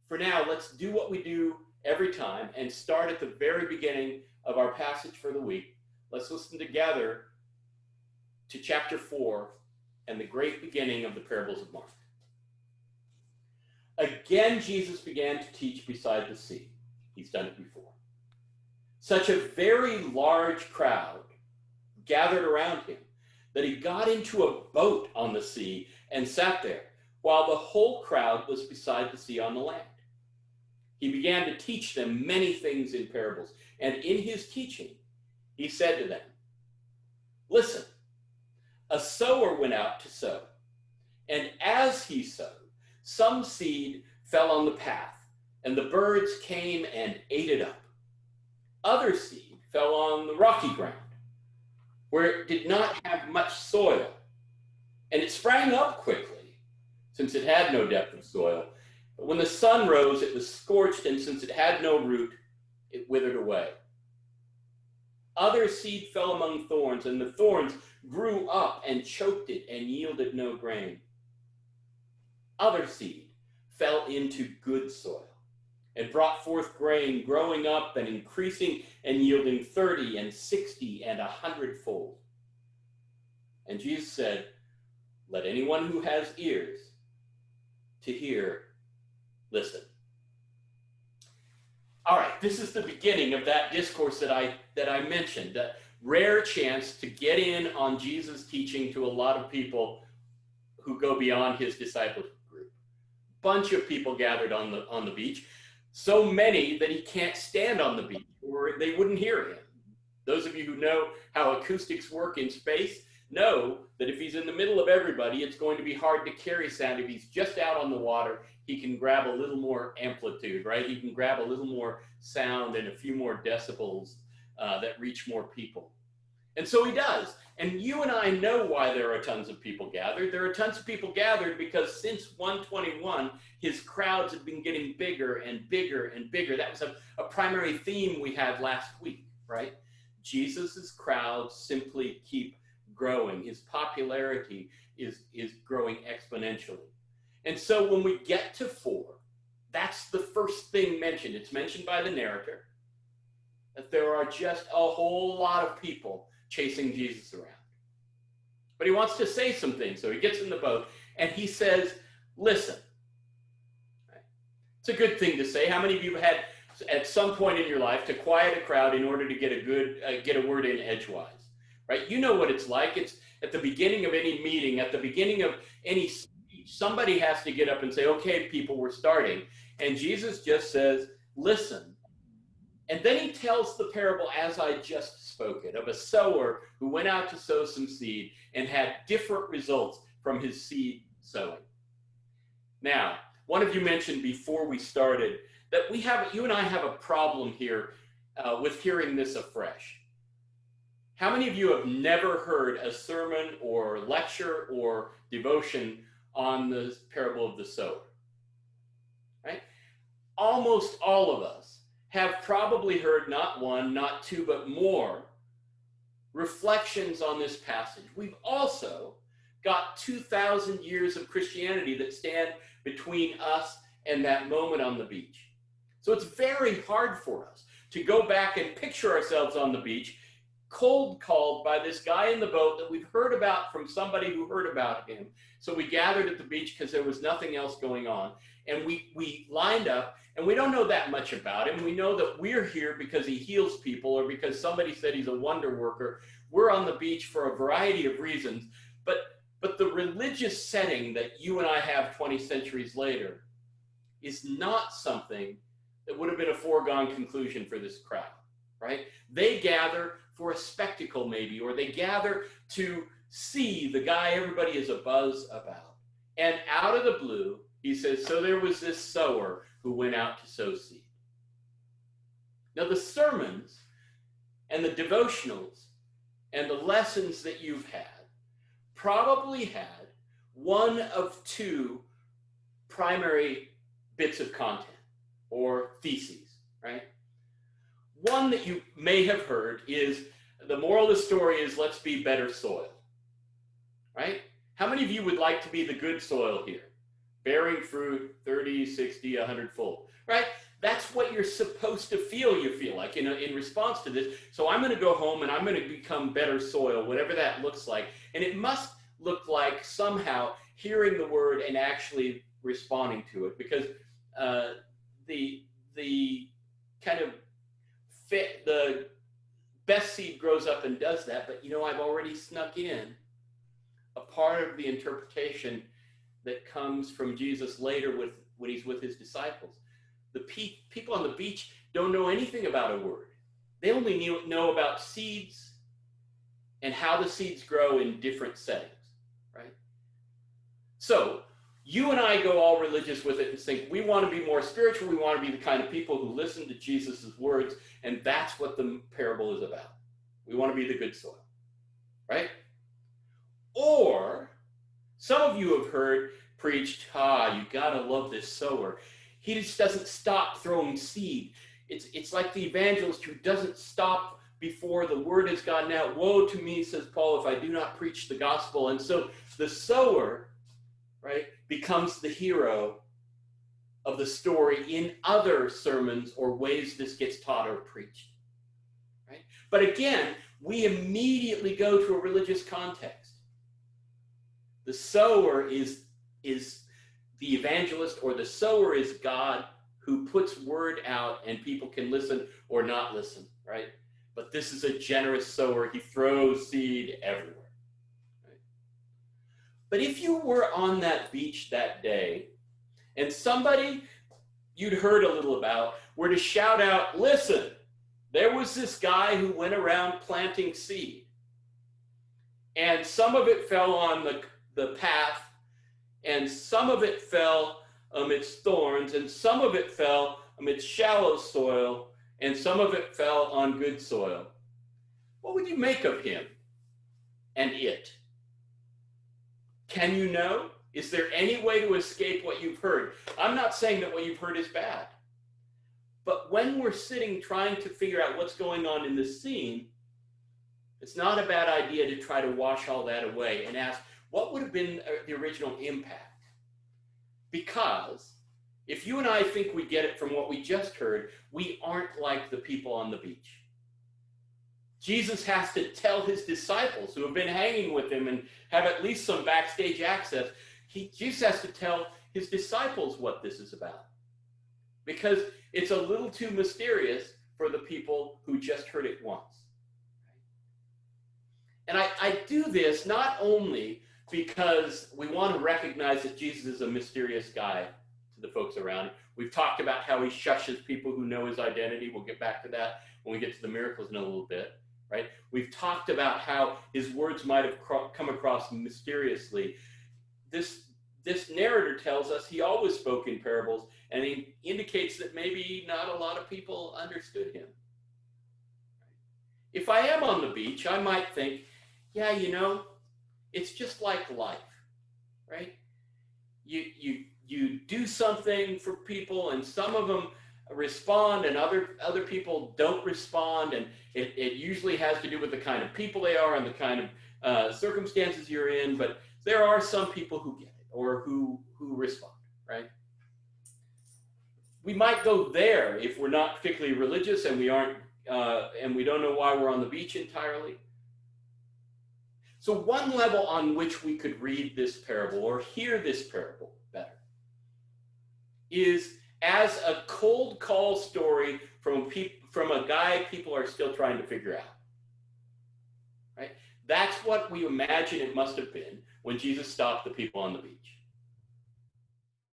for now, let's do what we do every time and start at the very beginning of our passage for the week. Let's listen together to chapter 4 and the great beginning of the parables of Mark. Again, Jesus began to teach beside the sea. He's done it before. Such a very large crowd gathered around him that he got into a boat on the sea and sat there, while the whole crowd was beside the sea on the land. He began to teach them many things in parables, and in his teaching, he said to them, "Listen, a sower went out to sow, and as he sowed, some seed fell on the path, and the birds came and ate it up. Other seed fell on the rocky ground, where it did not have much soil, and it sprang up quickly, since it had no depth of soil. But when the sun rose, it was scorched, and since it had no root, it withered away. Other seed fell among thorns, and the thorns grew up and choked it and yielded no grain. Other seed fell into good soil and brought forth grain, growing up and increasing and yielding 30 and 60 and 100-fold. And Jesus said, 'Let anyone who has ears to hear, listen.'" All right, this is the beginning of that discourse that I mentioned, that rare chance to get in on Jesus' teaching to a lot of people who go beyond his discipleship group. Bunch of people gathered on the beach, so many that he can't stand on the beach or they wouldn't hear him. Those of you who know how acoustics work in space know that if he's in the middle of everybody, it's going to be hard to carry sound. If he's just out on the water, he can grab a little more amplitude, right? He can grab a little more sound and a few more decibels that reach more people. And so he does. And you and I know why there are tons of people gathered. There are tons of people gathered because since 121, his crowds have been getting bigger and bigger and bigger. That was a primary theme we had last week, right? Jesus's crowds simply keep growing. His popularity is growing exponentially. And so when we get to 4, that's the first thing mentioned. It's mentioned by the narrator that there are just a whole lot of people chasing Jesus around. But he wants to say some things. So he gets in the boat and he says, "Listen." Right? It's a good thing to say. How many of you have had at some point in your life to quiet a crowd in order to get a word in edgewise? Right? You know what it's like. It's at the beginning of any meeting, at the beginning of any speech, somebody has to get up and say, "Okay, people, we're starting." And Jesus just says, "Listen." And then he tells the parable as I just spoke it, of a sower who went out to sow some seed and had different results from his seed sowing. Now, one of you mentioned before we started that you and I have a problem here with hearing this afresh. How many of you have never heard a sermon or lecture or devotion on the parable of the sower? Right? Almost all of us have probably heard not one, not two, but more reflections on this passage. We've also got 2,000 years of Christianity that stand between us and that moment on the beach. So it's very hard for us to go back and picture ourselves on the beach, cold called by this guy in the boat that we've heard about from somebody who heard about him. So we gathered at the beach because there was nothing else going on. And we lined up, and we don't know that much about him. We know that we're here because he heals people or because somebody said he's a wonder worker. We're on the beach for a variety of reasons. But the religious setting that you and I have 20 centuries later is not something that would have been a foregone conclusion for this crowd, right? They gather for a spectacle maybe, or they gather to see the guy everybody is abuzz about. And out of the blue, he says, "So there was this sower who went out to sow seed." Now the sermons and the devotionals and the lessons that you've had probably had one of 2 primary bits of content or theses, right? One that you may have heard is the moral of the story is let's be better soil, right? How many of you would like to be the good soil here? bearing fruit 30, 60, 100-fold, right? That's what you're supposed to feel, you feel like, in response to this. So I'm going to go home and I'm going to become better soil, whatever that looks like. And it must look like somehow hearing the word and actually responding to it, because the kind of the best seed grows up and does that. But I've already snuck in a part of the interpretation that comes from Jesus later when he's with his disciples. The people on the beach don't know anything about a word. They only know about seeds and how the seeds grow in different settings, right? So you and I go all religious with it and think we want to be more spiritual. We want to be the kind of people who listen to Jesus's words, and that's what the parable is about. We want to be the good soil, right? Or some of you have heard preached, you gotta love this sower. He just doesn't stop throwing seed. It's like the evangelist who doesn't stop before the word has gotten out. Woe to me, says Paul, if I do not preach the gospel. And so the sower, right, becomes the hero of the story in other sermons or ways this gets taught or preached, right? But again, we immediately go to a religious context. The sower is the evangelist, or the sower is God who puts word out and people can listen or not listen, right? But this is a generous sower. He throws seed everywhere, right? But if you were on that beach that day and somebody you'd heard a little about were to shout out, listen, there was this guy who went around planting seed, and some of it fell on the path, and some of it fell amidst thorns, and some of it fell amidst shallow soil, and some of it fell on good soil. What would you make of him and it? Can you know? Is there any way to escape what you've heard? I'm not saying that what you've heard is bad. But when we're sitting trying to figure out what's going on in this scene, it's not a bad idea to try to wash all that away and ask, what would have been the original impact? Because if you and I think we get it from what we just heard, we aren't like the people on the beach. Jesus has to tell his disciples who have been hanging with him and have at least some backstage access. Jesus has to tell his disciples what this is about, because it's a little too mysterious for the people who just heard it once. And I do this not only because we want to recognize that Jesus is a mysterious guy to the folks around him. We've talked about how he shushes people who know his identity. We'll get back to that when we get to the miracles in a little bit, right? We've talked about how his words might have come across mysteriously. This narrator tells us he always spoke in parables, and he indicates that maybe not a lot of people understood him. If I am on the beach, I might think, yeah, it's just like life, right? You do something for people, and some of them respond, and other people don't respond, and it usually has to do with the kind of people they are and the kind of circumstances you're in. But there are some people who get it or who respond, right? We might go there if we're not particularly religious and we aren't, and we don't know why we're on the beach entirely. So one level on which we could read this parable or hear this parable better is as a cold call story from a guy people are still trying to figure out, right? That's what we imagine it must have been when Jesus stopped the people on the beach.